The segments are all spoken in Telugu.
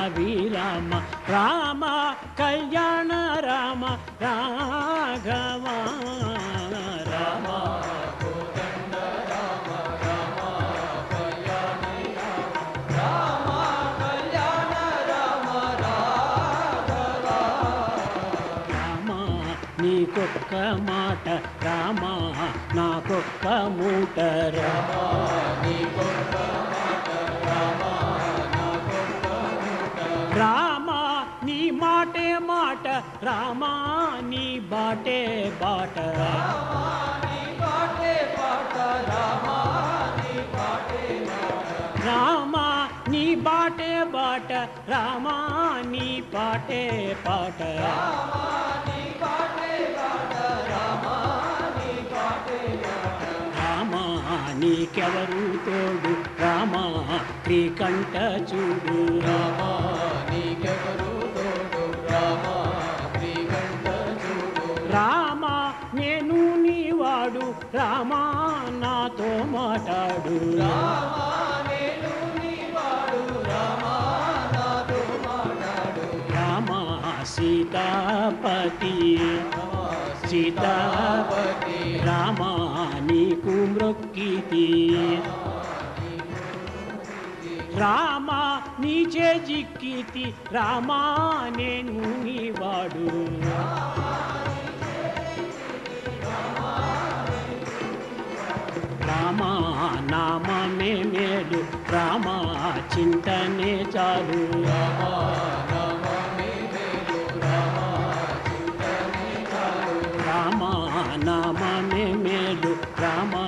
పట్టాభిరామ రామ కళ్యాణ రామ రాఘవ రామ నీకొక్క మాట రామ నాకొక్క మూట రామ నీ మాటే మాట రామ నీ బాటే బాట రామ నీ బాటే బాట రామ నీ పాటే పాట రామా నీకెవరు తోడు రామా శ్రీకంఠ చూడు రామా నీకెవరు తోడు రామా శ్రీకంఠ చూడు రామా నేను నీవాడు రామా నాతో మాట్లాడు రామా నేను నీవాడు రామా నాతో మాట్లాడు రామా సీతాపతి సీతాపతి రామా నీకు మ్రొక్కితి రామా నీచే జిక్కితి రామా నేను నీవాడు రామా నామమే మేలు రామా చింతనే చాలు రామా నామమే మేలు రామా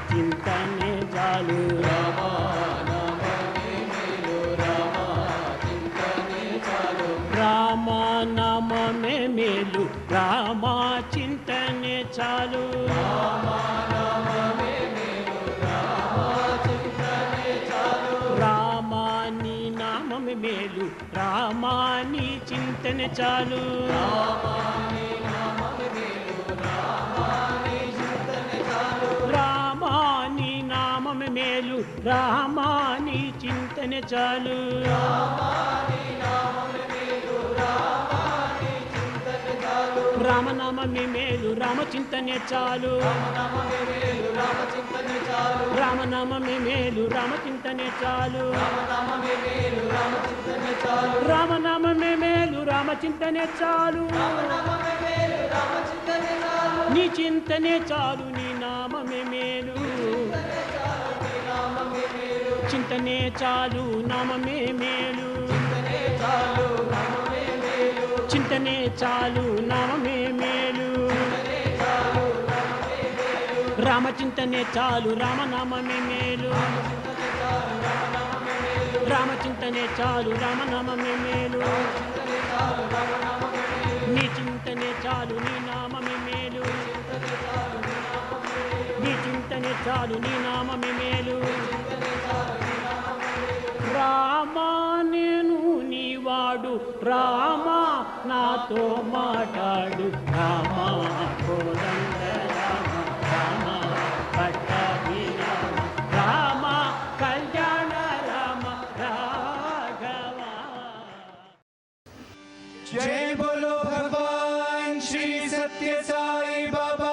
చింతనే చాలు రామా నామమే మేలు రామా చింతనే చాలు రామా నీ నామమే మేలు రామా నీ చింతనే చాలు రామా నీ నామమే మేలు రామా నీ చింతనే చాలు రామనామమే మేలు రామచింతనే చాలు రామనామమే మేలు రామచింతనే చాలు రామనామమే మేలు రామచింతనే చాలు నీ చింతనే చాలు నీ నామమే మేలు చింతనే చాలు నామమే మేలు చింతనే చాలు నామమే మేలు రామచింతనే చాలు రామనామమే మేలు రామచింతనే చాలు రామనామమే మేలు నీ చింతనే చాలు నీ నామమే మేలు నీ చింతనే చాలు నీ నామమే మేలు రామా నేను నీవాడు రామా నాతో మాట్లాడు రామా కోదండ రామ రామా పట్టాభిరామ రామా కళ్యాణ రామ రాఘవ जय बोलो भगवान श्री सत्य साई बाबा